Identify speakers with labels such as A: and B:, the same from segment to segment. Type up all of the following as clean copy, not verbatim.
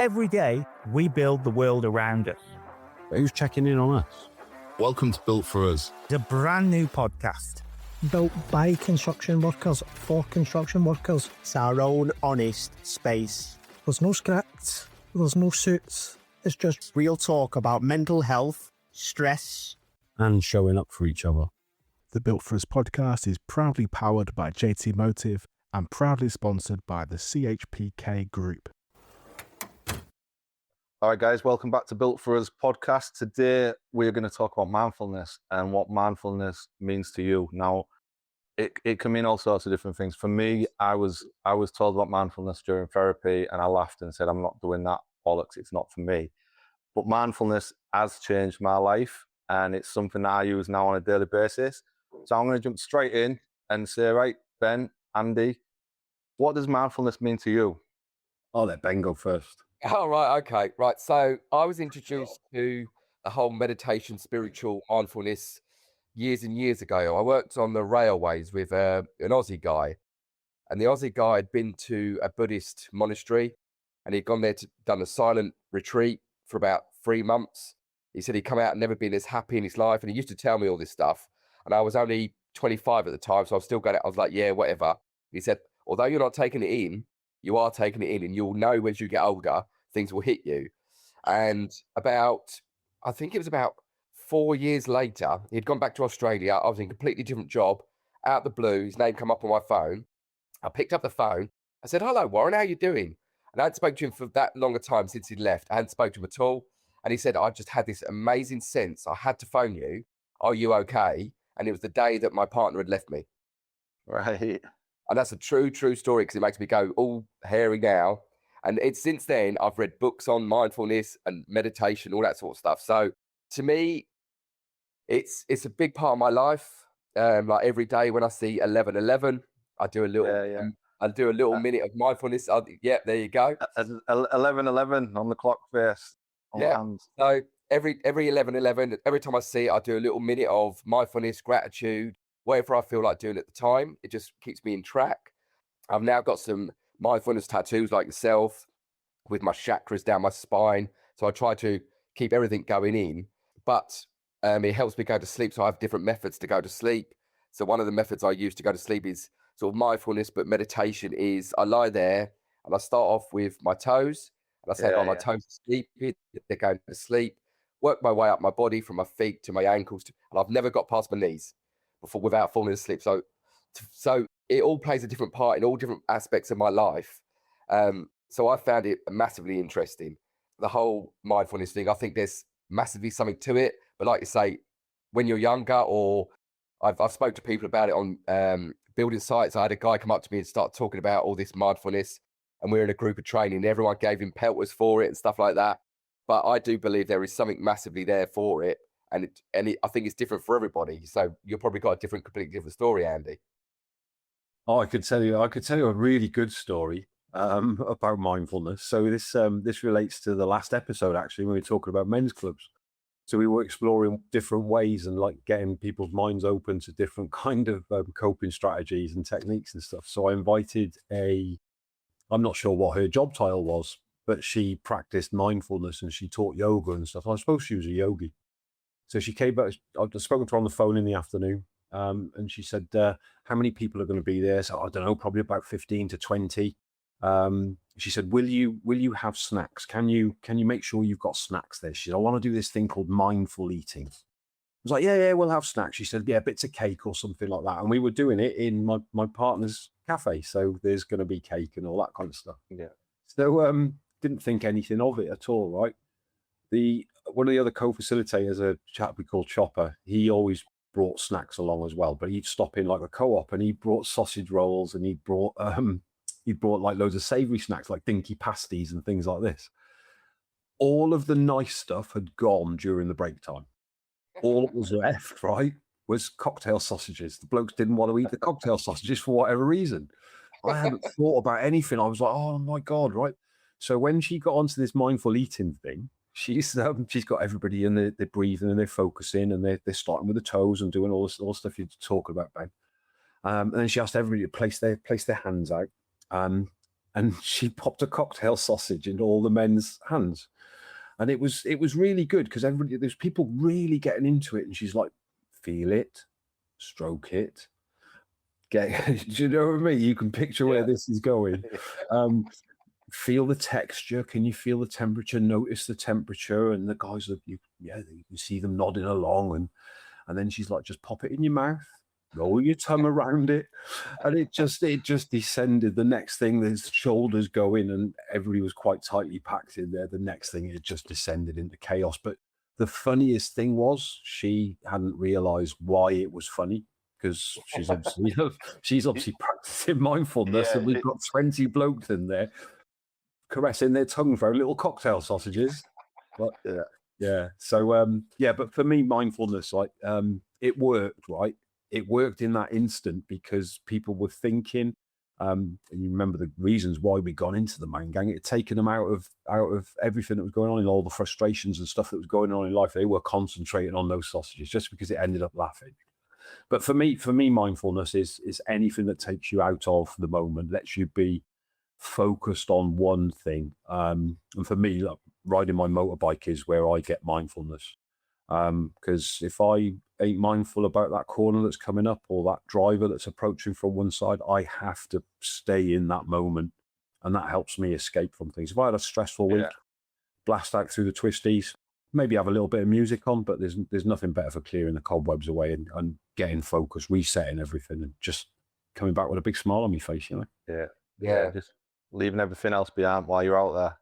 A: Every day, we build the world around us.
B: But who's checking in on us?
C: Welcome to Built For Us,
A: The brand new podcast.
D: Built by construction workers, for construction workers.
E: It's our own honest space.
D: There's no scripts, there's no suits. It's just
E: Real talk about mental health, stress,
B: And showing up for each other.
F: The Built For Us podcast is proudly powered by JT Motive and proudly sponsored by the CHPK Group.
G: All right, guys, welcome back to Built For Us podcast. Today, we're going to talk about mindfulness and what mindfulness means to you. Now, it can mean all sorts of different things. For me, I was told about mindfulness during therapy, and I laughed and said, I'm not doing that bollocks. It's not for me. But mindfulness has changed my life, and it's something that I use now on a daily basis. So I'm going to jump straight in and say, right, Ben, Andy, what does mindfulness mean to you?
B: I'll let Ben go first.
H: Oh, right. Okay. Right. So I was introduced to the whole meditation, spiritual mindfulness years and years ago. I worked on the railways with an Aussie guy, and the Aussie guy had been to a Buddhist monastery, and he'd gone there to done a silent retreat for about 3 months. He said he'd come out and never been as happy in his life. And he used to tell me all this stuff. And I was only 25 at the time. So I was still going out. I was like, yeah, whatever. He said, although you're not taking it in, you are taking it in, and you'll know as you get older, things will hit you. And I think it was about 4 years later, he'd gone back to Australia. I was in a completely different job. Out the blue, his name come up on my phone. I picked up the phone. I said, hello, Warren, how you doing? And I hadn't spoken to him for that long a time since he'd left. I hadn't spoken to him at all. And he said, I just had this amazing sense. I had to phone you. Are you okay? And it was the day that my partner had left me.
G: Right.
H: And that's a true story, because it makes me go all hairy now. And it's since then I've read books on mindfulness and meditation, all that sort of stuff. So to me, it's a big part of my life. Like every day when I see 11:11, I do a little I do a little minute of mindfulness. Yeah, there you go.
G: 11:11 on the clock face.
H: So every 11:11, every time I see it, I do a little minute of mindfulness, gratitude, whatever I feel like doing at the time. It just keeps me in track. I've now got some mindfulness tattoos like yourself with my chakras down my spine. So I try to keep everything going in, but it helps me go to sleep. So I have different methods to go to sleep. So one of the methods I use to go to sleep is sort of mindfulness, but meditation is I lie there and I start off with my toes. And I say, my toes are sleepy, they're going to sleep, work my way up my body from my feet to my ankles. And I've never got past my knees before without falling asleep. So it all plays a different part in all different aspects of my life. So I found it massively interesting. The whole mindfulness thing, I think there's massively something to it. But like you say, when you're younger, or I've spoke to people about it on building sites. I had a guy come up to me and start talking about all this mindfulness, and we were in a group of training. Everyone gave him pelters for it and stuff like that. But I do believe there is something massively there for it. And I think it's different for everybody. So you've probably got a completely different story, Andy.
B: Oh, I could tell you a really good story about mindfulness. So this relates to the last episode, actually, when we were talking about men's clubs. So we were exploring different ways and like getting people's minds open to different kind of coping strategies and techniques and stuff. So I invited I'm not sure what her job title was, but she practiced mindfulness and she taught yoga and stuff. I suppose she was a yogi. So she came back. I'd spoken to her on the phone in the afternoon. And she said, how many people are going to be there? So I don't know, probably about 15 to 20. She said, will you have snacks? Can you make sure you've got snacks there? She said, I want to do this thing called mindful eating. I was like, yeah, we'll have snacks. She said, yeah, bits of cake or something like that. And we were doing it in my partner's cafe. So there's going to be cake and all that kind of stuff.
G: Yeah.
B: So didn't think anything of it at all, right? One of the other co-facilitators, a chap we called Chopper, he always brought snacks along as well, but he'd stop in like a co-op and he brought sausage rolls and he brought like loads of savory snacks like dinky pasties and things like this. All of the nice stuff had gone during the break time. All that was left, right, was cocktail sausages. The blokes didn't want to eat the cocktail sausages for whatever reason. I hadn't thought about anything. I was like, oh my God, right? So when she got onto this mindful eating thing, she's got everybody in, they're breathing and they're focusing and they're starting with the toes and doing all the stuff you're talking about, Ben. And then she asked everybody to place their hands out. and she popped a cocktail sausage into all the men's hands. And it was really good because there's people really getting into it, and she's like, feel it, stroke it, do you know what I mean? You can picture where this is going. Feel the texture. Can you feel the temperature? Notice the temperature. And the guys are, you can see them nodding along, and then she's like, just pop it in your mouth, roll your tongue around it, and it just descended. The next thing, there's shoulders going, and everybody was quite tightly packed in there. The next thing, it just descended into chaos. But the funniest thing was she hadn't realised why it was funny, because she's obviously practicing mindfulness, and we've got 20 blokes in there caressing their tongue for little cocktail sausages. But so but for me, mindfulness, like, it worked, right? It worked in that instant because people were thinking, and you remember the reasons why we got into the main gang. It had taken them out of everything that was going on, in all the frustrations and stuff that was going on in life. They were concentrating on those sausages just because it ended up laughing. But for me, mindfulness is anything that takes you out of the moment, lets you be focused on one thing. And for me, like, riding my motorbike is where I get mindfulness. Because if I ain't mindful about that corner that's coming up or that driver that's approaching from one side, I have to stay in that moment, and that helps me escape from things. If I had a stressful week, blast out through the twisties, maybe have a little bit of music on, but there's nothing better for clearing the cobwebs away and getting focused, resetting everything, and just coming back with a big smile on my face, you know?
G: Yeah, just leaving everything else behind while you're out there.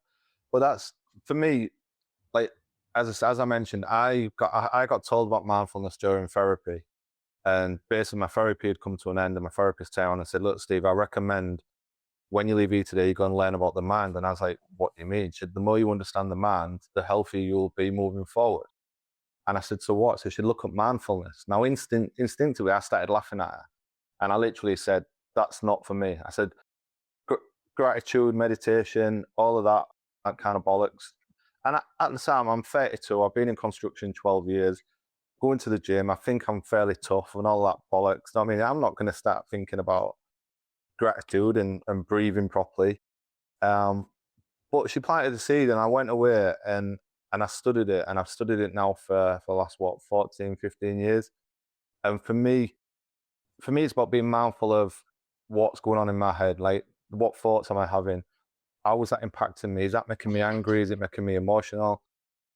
G: But that's, for me, like, as I mentioned, I got told about mindfulness during therapy, and basically my therapy had come to an end, and my therapist came on and said, look, Steve, I recommend when you leave here today, you go and learn about the mind. And I was like, what do you mean? She said, the more you understand the mind, the healthier you'll be moving forward. And I said, so what? So she said, look at mindfulness. Now, instinctively, I started laughing at her, and I literally said, that's not for me. I said, gratitude, meditation, all of that kind of bollocks. And at the time, I'm 32. I've been in construction 12 years, going to the gym. I think I'm fairly tough and all that bollocks. I mean, I'm not going to start thinking about gratitude and breathing properly. But she planted the seed, and I went away and I studied it, and I've studied it now for the last, 14, 15 years. And for me, it's about being mindful of what's going on in my head. Like, what thoughts am I having? How is that impacting me? Is that making me angry? Is it making me emotional?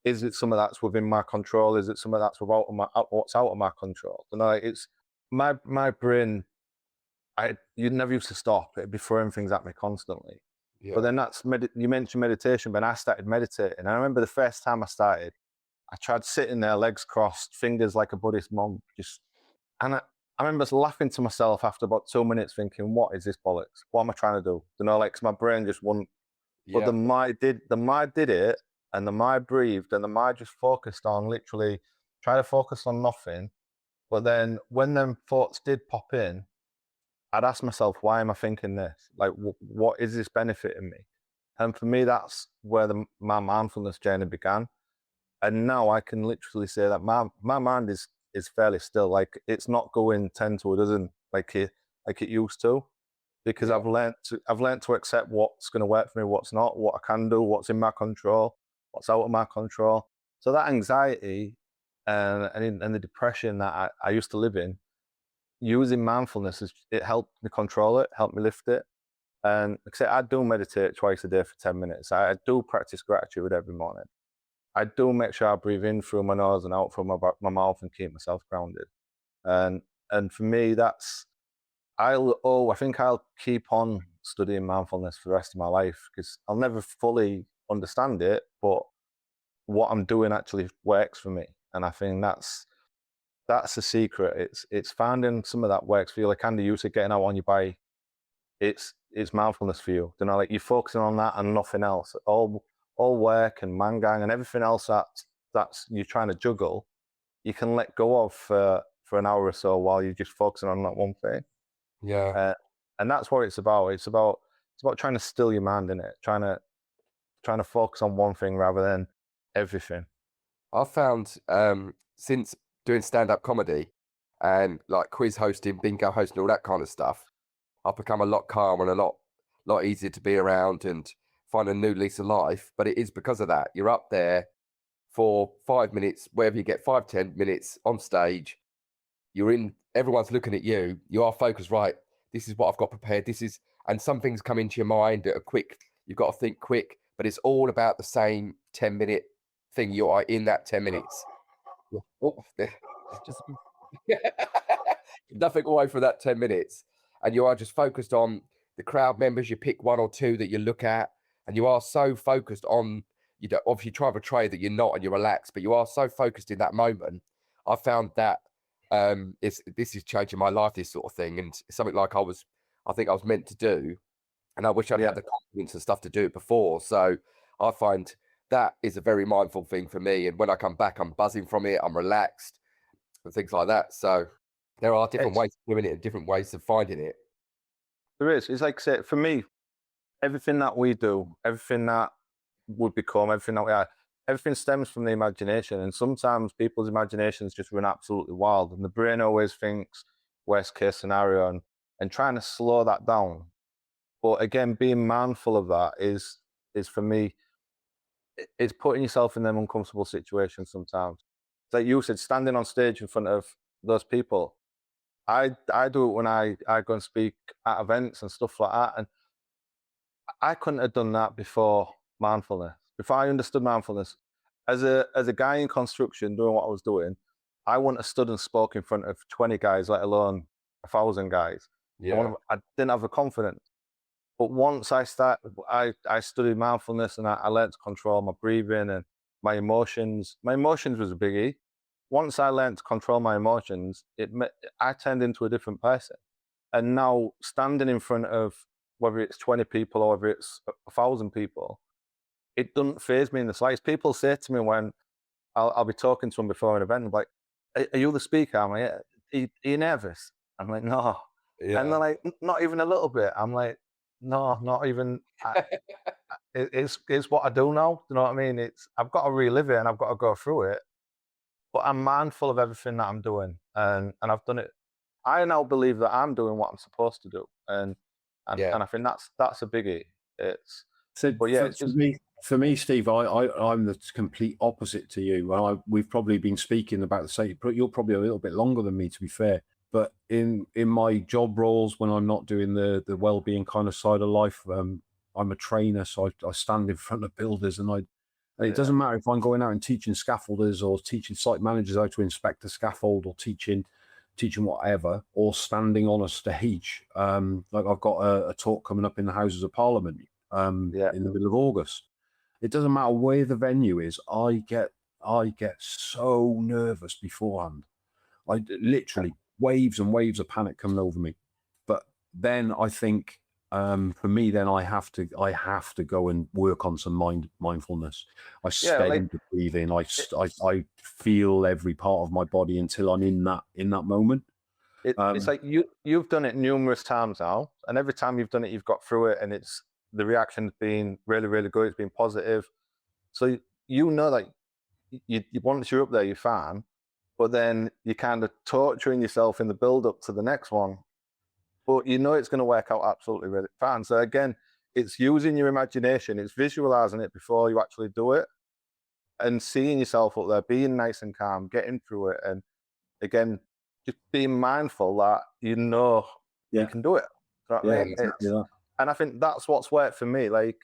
G: Is it some of that's within my control? Is it some of that's what's out of my control? You know, it's my brain. You never used to stop. It'd be throwing things at me constantly. Yeah. But then you mentioned meditation, but I started meditating. And I remember the first time I started, I tried sitting there, legs crossed, fingers like a Buddhist monk, and I remember laughing to myself after about 2 minutes, thinking, what is this bollocks? What am I trying to do? You know, like, 'cause my brain just wouldn't. Yeah. But the mind did it, and the mind breathed, and the mind just focused on, literally try to focus on nothing. But then when them thoughts did pop in, I'd ask myself, why am I thinking this? Like, what is this benefiting me? And for me, that's where my mindfulness journey began. And now I can literally say that my mind is fairly still. Like, it's not going 10 to a dozen like it used to, because I've learned to accept what's going to work for me, what's not, what I can do, what's in my control, what's out of my control. So that anxiety and the depression that I used to live in, using mindfulness, it helped me control it, helped me lift it. And like I say, I do meditate twice a day for 10 minutes. I do practice gratitude every morning. I do make sure I breathe in through my nose and out through my mouth and keep myself grounded. And for me, I think I'll keep on studying mindfulness for the rest of my life, because I'll never fully understand it, but what I'm doing actually works for me. And I think that's the secret. It's finding some of that works for you. Like Andy, you said, getting out on your bike. It's mindfulness for you. You know, like, you're focusing on that and nothing else. All work and mangang and everything else that's you're trying to juggle, you can let go of for an hour or so while you're just focusing on that one thing. Yeah. And that's what it's about. It's about trying to still your mind in it, trying to focus on one thing rather than everything.
H: I found since doing stand-up comedy and like quiz hosting, bingo hosting, all that kind of stuff, I've become a lot calmer and a lot a lot easier to be around and find a new lease of life. But it is because of that. You're up there for 5 minutes, wherever you get 5-10 minutes on stage. You're in, everyone's looking at you. You are focused, right? This is what I've got prepared. And some things come into your mind that are quick. You've got to think quick, but it's all about the same 10-minute thing. You are in that 10 minutes. Oh, just nothing away from that 10 minutes. And you are just focused on the crowd members. You pick one or two that you look at, and you are so focused on, you don't obviously try to portray that you're not and you're relaxed, but you are so focused in that moment. I found that this is changing my life, this sort of thing, and it's something like I think I was meant to do, and I wish I'd had the confidence and stuff to do it before. So I find that is a very mindful thing for me, and when I come back, I'm buzzing from it, I'm relaxed and things like that. So there are different ways of doing it and different ways of finding it.
G: There is. It's like, say, for me, everything that we do, everything that would become, everything that we are, everything stems from the imagination. And sometimes people's imaginations just run absolutely wild. And the brain always thinks worst case scenario and trying to slow that down. But again, being mindful of that is for me, it's putting yourself in them uncomfortable situations sometimes. It's like you said, standing on stage in front of those people. I do it when I go and speak at events and stuff like that. And I couldn't have done that before mindfulness. Before I understood mindfulness, as a guy in construction doing what I was doing, I wouldn't have stood and spoke in front of 20 guys, let alone 1,000 guys.
H: Yeah.
G: I didn't have the confidence. But once I studied mindfulness and I learned to control my breathing and my emotions. My emotions was a biggie. Once I learned to control my emotions, I turned into a different person. And now standing in front of whether it's 20 people or whether it's 1,000 people, it doesn't faze me in the slightest. People say to me when I'll be talking to them before an event, I'm like, are you the speaker? I'm like, yeah. Are you nervous? I'm like, no.
H: Yeah.
G: And they're like, not even a little bit. I'm like, no, not even. It's what I do now. Do you know what I mean? I've got to relive it and I've got to go through it. But I'm mindful of everything that I'm doing, and I've done it. I now believe that I'm doing what I'm supposed to do, and I think that's a biggie.
B: For me, Steve, I'm the complete opposite to you. We've probably been speaking about the same. You're probably a little bit longer than me, to be fair. But in my job roles, when I'm not doing the well-being kind of side of life, I'm a trainer, so I stand in front of builders, and it doesn't matter if I'm going out and teaching scaffolders or teaching site managers how to inspect a scaffold or teaching whatever, or standing on a stage. Like I've got a talk coming up in the Houses of Parliament in the middle of August. It doesn't matter where the venue is. I get so nervous beforehand. I literally waves and waves of panic coming over me. But then I think for me, then I have to go and work on some mindfulness. I stay into breathing. I feel every part of my body until I'm in that moment.
G: It's like you've done it numerous times now, and every time you've done it, you've got through it, and the reaction's been really, really good. It's been positive. So you know that you once you're up there, you're fine, but then you're kind of torturing yourself in the build up to the next one. But you know it's going to work out absolutely really fine. So again, it's using your imagination, it's visualizing it before you actually do it, and seeing yourself up there, being nice and calm, getting through it, and again, just being mindful that you can do it. And I think that's what's worked for me. Like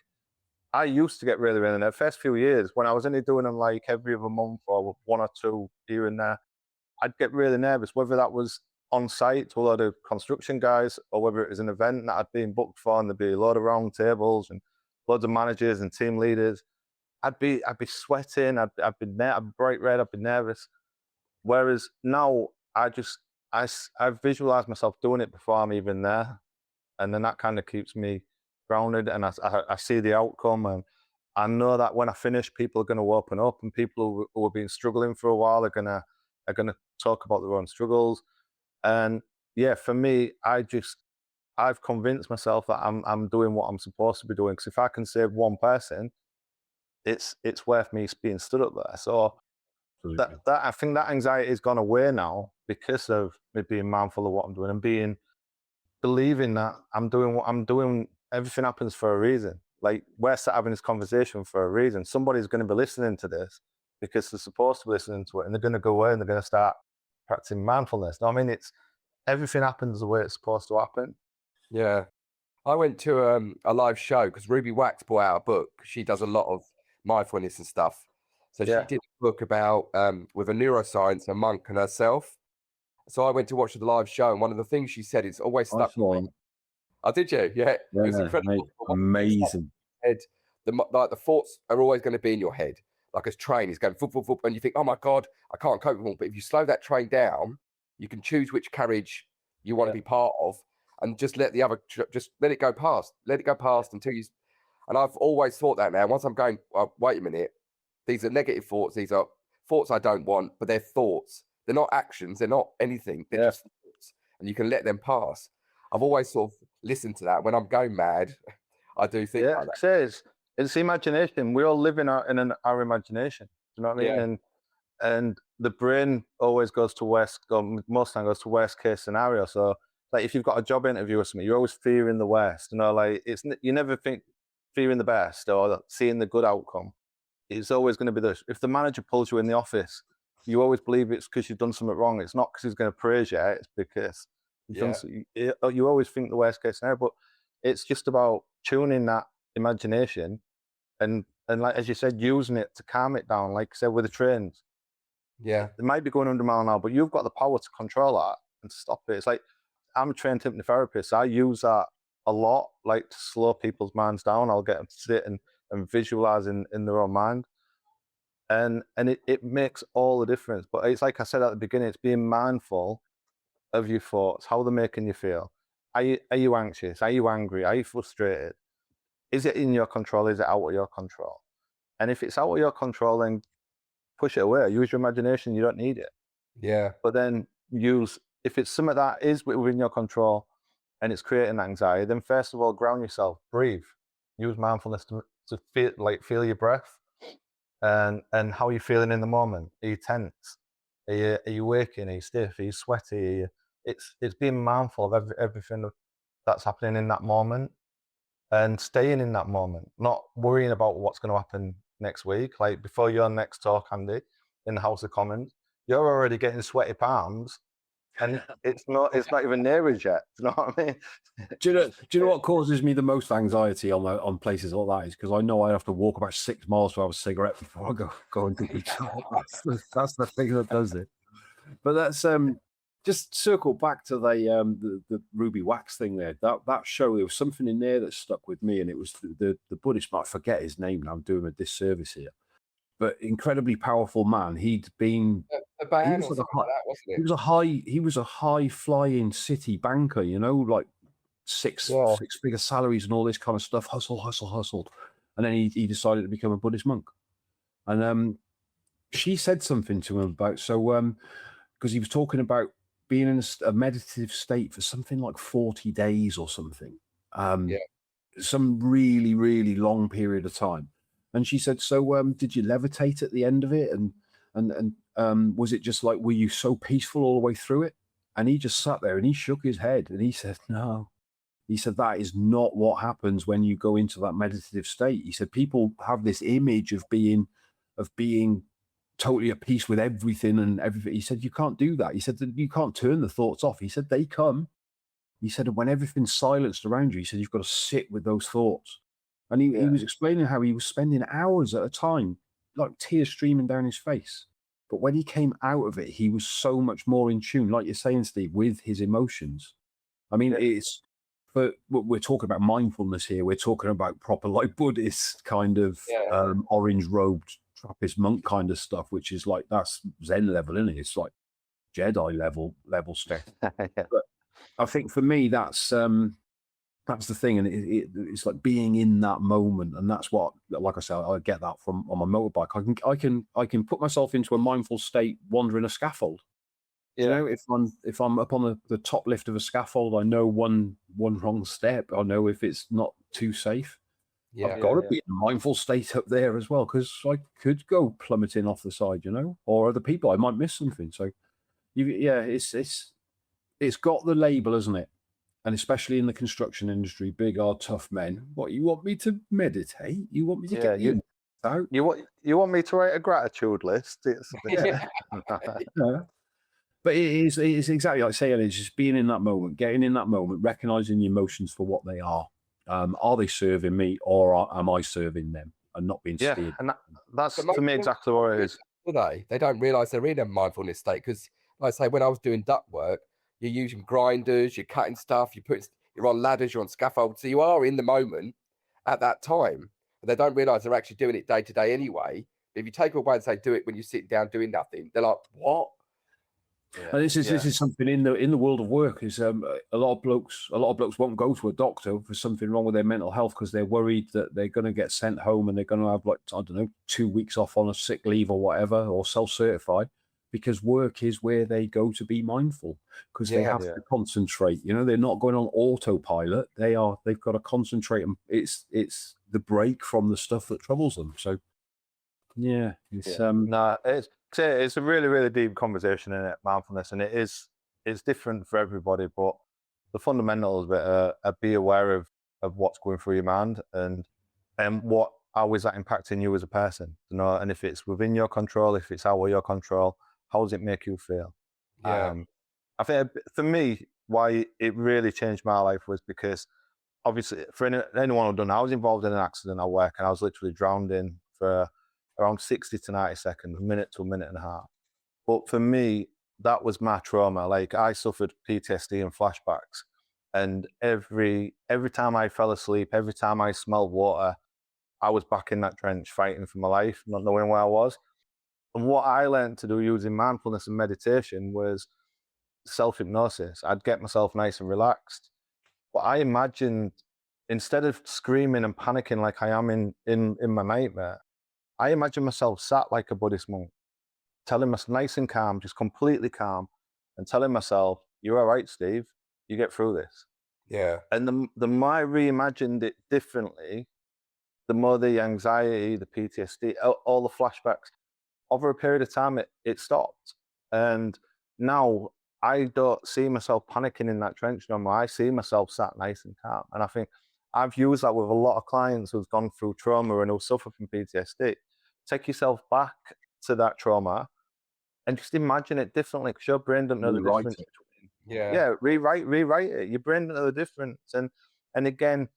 G: I used to get really, really nervous. The first few years when I was only doing them like every other month or one or two here and there, I'd get really nervous, whether that was on site to a lot of construction guys or whether it was an event that I'd been booked for and there'd be a lot of round tables and loads of managers and team leaders. I'd be sweating, I'd be bright red, I'd be nervous. Whereas now I visualize myself doing it before I'm even there. And then that kind of keeps me grounded, and I see the outcome, and I know that when I finish, people are going to open up, and people who have been struggling for a while are gonna talk about their own struggles. And yeah, for me, I've convinced myself that I'm doing what I'm supposed to be doing. Because if I can save one person, it's worth me being stood up there. So that I think that anxiety has gone away now because of me being mindful of what I'm doing and believing that I'm doing what I'm doing everything happens for a reason. Like, we're sat having this conversation for a reason. Somebody's going to be listening to this because they're supposed to be listening to it, and they're going to go away and they're going to start practicing mindfulness. No, I mean, it's everything happens the way it's supposed to happen.
H: Yeah. I went to a live show because Ruby Wax brought out a book. She does a lot of mindfulness and stuff. So she
G: Yeah.
H: did a book about with a neuroscience, a monk and herself. So I went to watch the live show, and one of the things she said is always stuck. Oh, did you? Yeah, it was incredible.
B: Mate, amazing.
H: Head, the thoughts are always going to be in your head. Like a train is going, foop, foop, foop, and you think, oh my God, I can't cope with them. But if you slow that train down, you can choose which carriage you want to be part of, and just let the other, just let it go past. Let it go past until you. And I've always thought that now. Once I'm going, oh, wait a minute, these are negative thoughts. These are thoughts I don't want, but they're thoughts. They're not actions. They're not anything. They're just thoughts, and you can let them pass. I've always sort of listened to that. When I'm going mad, I do think like that.
G: It's imagination. We all live in our imagination. Do you know what I mean?
H: Yeah.
G: And the brain always goes to most time goes to worst case scenario. So like if you've got a job interview or something, you're always fearing the worst. You know, like you never think fearing the best or seeing the good outcome. It's always going to be this. If the manager pulls you in the office, you always believe it's because you've done something wrong. It's not because he's going to praise you. It's because you always think the worst case scenario. But it's just about tuning that imagination and like as you said, using it to calm it down. Like I said with the trains, they might be going 100 miles an hour, but you've got the power to control that and stop it. It's like I'm a trained hypnotherapist. I use that a lot, like to slow people's minds down. I'll get them to sit and visualize in their own mind, and it makes all the difference. But it's like I said at the beginning, it's being mindful of your thoughts, how they're making you feel. Are you anxious? Are you angry? Are you frustrated? Is it in your control? Is it out of your control? And if it's out of your control, then push it away. Use your imagination. You don't need it.
H: Yeah.
G: But then if it's something that is within your control and it's creating anxiety, then first of all, ground yourself, breathe. Use mindfulness to feel your breath and how you're feeling in the moment. Are you tense? Are you waking? Are you stiff? Are you sweaty? It's being mindful of everything that's happening in that moment and staying in that moment, not worrying about what's going to happen next week. Like before your next talk, Andy, in the House of Commons, you're already getting sweaty palms, and it's not even near us yet. Do you know what I mean?
B: Do you know what causes me the most anxiety on places like that is because I know I have to walk about 6 miles to have a cigarette before I go into the talk. That's the thing that does it. But that's just circle back to the Ruby Wax thing there. That show, there was something in there that stuck with me, and it was the Buddhist. I forget his name now. I'm doing a disservice here. But incredibly powerful man. He'd been he was a high flying city banker, you know, like six figure salaries and all this kind of stuff. Hustled. And then he decided to become a Buddhist monk. And she said something to him about because he was talking about being in a meditative state for something like 40 days or something. Some really, really long period of time. And she said, so did you levitate at the end of it? And was it just like, were you so peaceful all the way through it? And he just sat there and he shook his head and he said, no. He said, that is not what happens when you go into that meditative state. He said, people have this image of being totally at peace with everything and everything. He said, you can't do that. He said, you can't turn the thoughts off. He said, they come. He said, when everything's silenced around you, he said, you've got to sit with those thoughts. And he was explaining how he was spending hours at a time, like tears streaming down his face. But when he came out of it, he was so much more in tune, like you're saying, Steve, with his emotions. I mean, we're talking about mindfulness here. We're talking about proper, like Buddhist kind of orange-robed Trappist monk kind of stuff, which is like, that's Zen level, isn't it? It's like Jedi level stuff. But I think for me, that's the thing, and it's like being in that moment, and that's what, like I said, I get that from on my motorbike. I can put myself into a mindful state wandering a scaffold. You know, if I'm up on the top lift of a scaffold, I know one wrong step. I know if it's not too safe. I've got to be in a mindful state up there as well, because I could go plummeting off the side, you know, or other people, I might miss something. So, it's got the label, isn't it? and especially in the construction industry, big, hard, tough men. What, you want me to meditate? You want me to get you out?
G: You want me to write a gratitude list? It's
H: Yeah.
B: Yeah. But it is exactly like saying, it's just being in that moment, getting in that moment, recognizing the emotions for what they are. Are they serving me, or am I serving them, and not being steered?
G: and that's
H: But most
G: for me
H: people
G: exactly what it is.
H: do they don't realize they're in a mindfulness state because, like I say, when I was doing duct work, you're using grinders, you're cutting stuff, you're on ladders, you're on scaffolds, so you are in the moment at that time. But they don't realize they're actually doing it day to day anyway. If you take it away and say do it when you're sitting down doing nothing, they're like, what?
B: And this is something in the world of work. Is a lot of blokes won't go to a doctor for something wrong with their mental health because they're worried that they're going to get sent home and they're going to have, like, I don't know, 2 weeks off on a sick leave or whatever, or self-certified, because work is where they go to be mindful, because they have to concentrate. You know, they're not going on autopilot. They've got to concentrate, and it's the break from the stuff that troubles them. So it's
G: it's a really, really deep conversation in it, mindfulness, and it's different for everybody. But the fundamentals of it are be aware of what's going through your mind and how is that impacting you as a person, you know, and if it's within your control, if it's out of your control, how does it make you feel? I think for me, why it really changed my life was because, obviously, for anyone who'd done, I was involved in an accident at work, and I was literally drowned in for around 60 to 90 seconds, a minute to a minute and a half. But for me, that was my trauma. Like, I suffered PTSD and flashbacks, and every time I fell asleep, every time I smelled water, I was back in that trench fighting for my life, not knowing where I was. And what I learned to do using mindfulness and meditation was self-hypnosis. I'd get myself nice and relaxed. But I imagined, instead of screaming and panicking like I am in my nightmare, I imagine myself sat like a Buddhist monk, telling myself nice and calm, just completely calm, and telling myself, "You're all right, Steve. You get through this."
H: Yeah.
G: And the more I reimagined it differently, the more the anxiety, the PTSD, all the flashbacks, over a period of time, it stopped. And now I don't see myself panicking in that trench no more. I see myself sat nice and calm. And I think I've used that with a lot of clients who've gone through trauma and who suffer from PTSD. Take yourself back to that trauma and just imagine it differently, because your brain doesn't know the difference. Rewrite it. Your brain doesn't know the difference. And again,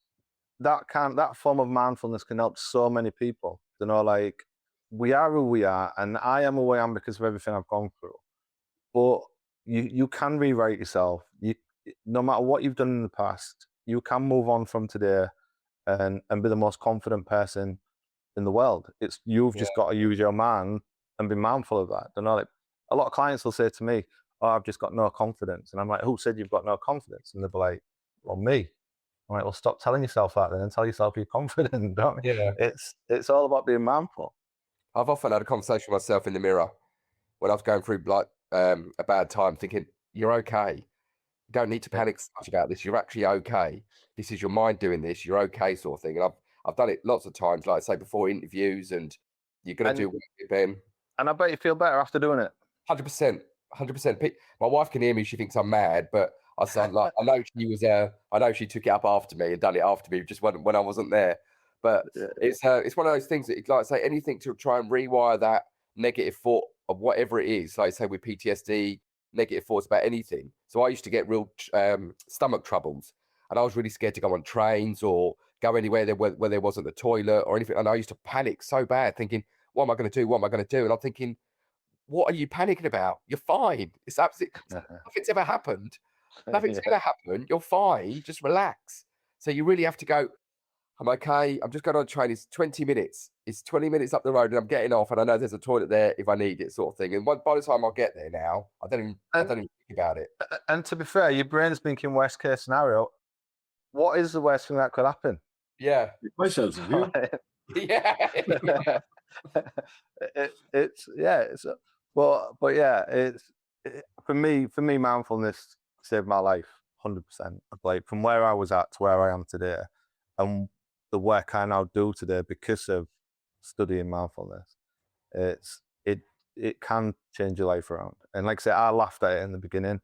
G: that form of mindfulness can help so many people. You know, like, we are who we are, and I am who I am because of everything I've gone through. But you can rewrite yourself. No matter what you've done in the past, you can move on from today and be the most confident person in the world. You've just got to use your mind and be mindful of that. You know, like, a lot of clients will say to me, "Oh, I've just got no confidence," and I'm like, "Who said you've got no confidence?" And they'll be like, "Well, me." I'm like, "Well, stop telling yourself that then, and tell yourself you're confident." Don't you?
H: Yeah.
G: It's all about being mindful.
H: I've often had a conversation with myself in the mirror when I was going through, like, a bad time, thinking, "You're okay. You don't need to panic so much about this. You're actually okay. This is your mind doing this. You're okay," sort of thing. And I've done it lots of times, like I say, before interviews, and you're going to do what, Ben.
G: And I bet you feel better after doing it.
H: 100%. 100%. My wife can hear me. She thinks I'm mad, but I sound like, I know she took it up after me and done it after me, just when I wasn't there. But it's one of those things that, like I say, anything to try and rewire that negative thought of whatever it is. Like I say, with PTSD, negative thoughts about anything. So I used to get real stomach troubles, and I was really scared to go on trains or go anywhere where there wasn't a toilet or anything. And I used to panic so bad, thinking, "What am I going to do? What am I going to do?" And I'm thinking, "What are you panicking about? You're fine. It's absolutely nothing's ever happened. Nothing's going to happen. You're fine. Just relax." So you really have to go, "I'm okay. I'm just going on a train. It's 20 minutes. It's 20 minutes up the road, and I'm getting off, and I know there's a toilet there if I need it," sort of thing. And by the time I get there now, I don't even think about it.
G: And to be fair, your brain's thinking worst case scenario. What is the worst thing that could happen?
H: Yeah.
B: Myself,
H: Yeah.
G: For me, mindfulness saved my life 100%. Like, from where I was at to where I am today, and the work I now do today because of studying mindfulness, it can change your life around. And like I said, I laughed at it in the beginning.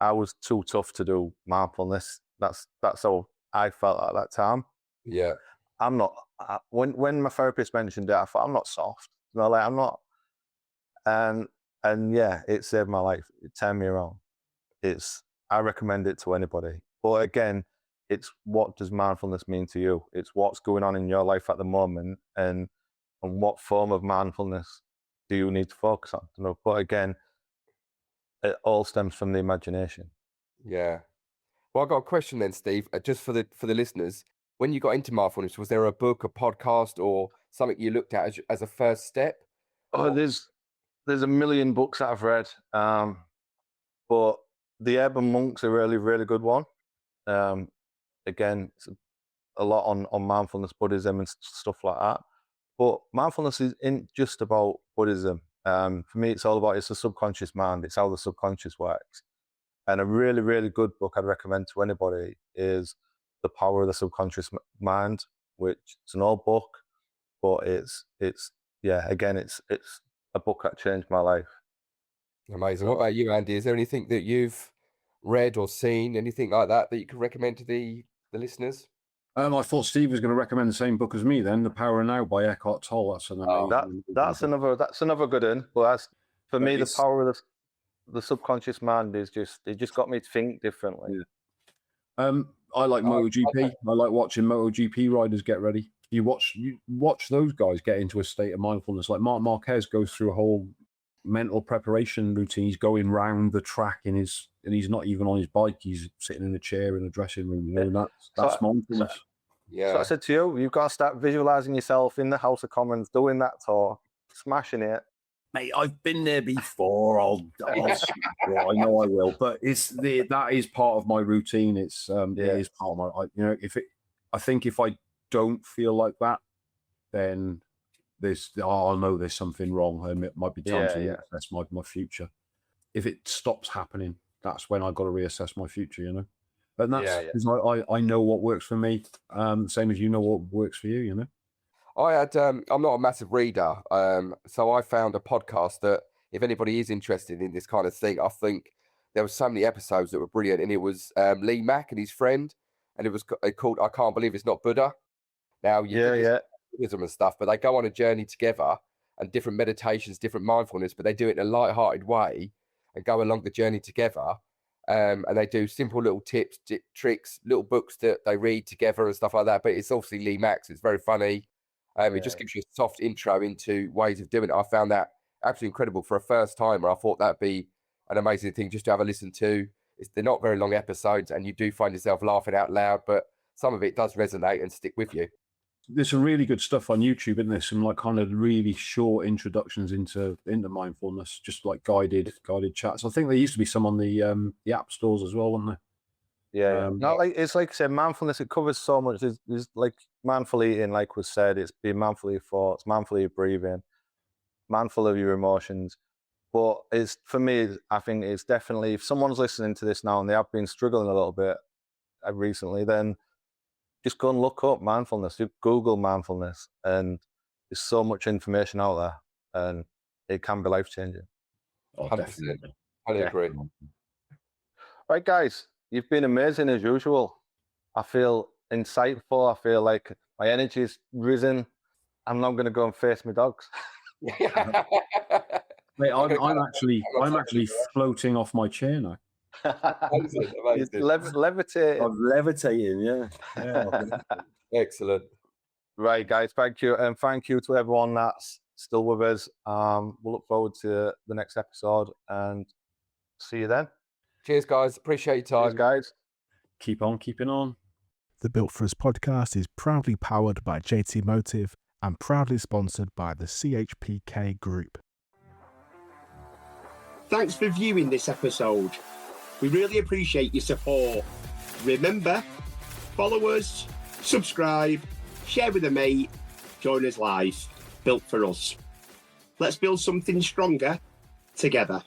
G: I was too tough to do mindfulness That's how I felt at that time.
H: Yeah.
G: I'm not. When my therapist mentioned it, I thought, I'm not soft. Like I'm not. And yeah, it saved my life. It turned me around. I recommend it to anybody. But again, it's what does mindfulness mean to you? It's what's going on in your life at the moment, and what form of mindfulness do you need to focus on? But again, it all stems from the imagination.
H: Yeah. Well, I got a question then, Steve, just for the listeners. When you got into mindfulness, was there a book, a podcast, or something you looked at as a first step?
G: Oh, there's a million books that I've read, but the Urban Monk's a really, really good one. Again, it's a lot on mindfulness, Buddhism, and stuff like that. But mindfulness isn't just about Buddhism. For me, it's all about, it's the subconscious mind. It's how the subconscious works. And a really, really good book I'd recommend to anybody is The Power of the Subconscious Mind, which is an old book, but it's a book that changed my life.
H: Amazing. What about you, Andy? Is there anything that you've read or seen, anything like that you could recommend to the listeners?
B: I thought Steve was going to recommend the same book as me then, The Power of Now by Eckhart Tolle. That's an amazing
G: that's another good one. But for me, The Power of the Subconscious Mind it just got me to think differently.
B: Yeah. I like MotoGP. I like watching MotoGP riders get ready. You watch those guys get into a state of mindfulness. Like Marc Marquez goes through a whole mental preparation routine. He's going round the track and he's not even on his bike. He's sitting in a chair in a dressing room. You know, that's mindfulness.
G: So I said to you, you've got to start visualizing yourself in the House of Commons doing that tour, smashing it.
B: Mate, I've been there before. I know I will, but that is part of my routine. It is part of my. I think if I don't feel like that, then I'll know there's something wrong, and it might be time to reassess my future. If it stops happening, that's when I've got to reassess my future. And that's because I know what works for me, same as you know what works for you.
H: I'm not a massive reader, so I found a podcast that if anybody is interested in this kind of thing, I think there were so many episodes that were brilliant, and it was Lee Mack and his friend, and it was called I Can't Believe It's Not Buddha. Now, Buddhism and stuff, but they go on a journey together and different meditations, different mindfulness, but they do it in a light-hearted way and go along the journey together. And they do simple little tips, tricks, little books that they read together and stuff like that. But it's obviously Lee Mack, so it's very funny. It just gives you a soft intro into ways of doing it. I found that absolutely incredible for a first timer. I thought that'd be an amazing thing just to have a listen to. They're not very long episodes, and you do find yourself laughing out loud, but some of it does resonate and stick with you.
B: There's some really good stuff on YouTube, isn't there? Some like kind of really short introductions into mindfulness, just like guided chats. I think there used to be some on the app stores as well, weren't there?
G: Yeah. It's like I said, mindfulness, it covers so much. There's like mindful eating, like was said, it's being mindful of your thoughts, mindful of your breathing, mindful of your emotions. But for me, I think it's definitely, if someone's listening to this now and they have been struggling a little bit recently, then just go and look up mindfulness. You Google mindfulness, and there's so much information out there, and it can be life-changing.
H: 100%. I agree.
G: Right, guys, you've been amazing as usual. I feel insightful. I feel like my energy's risen. I'm now going to go and face my dogs.
B: Mate, I'm actually floating off my chair now.
H: Amazing.
G: Levitating.
B: I'm levitating, yeah.
H: Excellent.
G: Right, guys, thank you. And thank you to everyone that's still with us. We'll look forward to the next episode and see you then.
H: Cheers, guys. Appreciate your time.
G: Cheers, guys.
B: Keep on keeping on.
F: The Built For Us podcast is proudly powered by JT Motive and proudly sponsored by the CHPK Group.
E: Thanks for viewing this episode. We really appreciate your support. Remember, follow us, subscribe, share with a mate, join us live. Built For Us. Let's build something stronger together.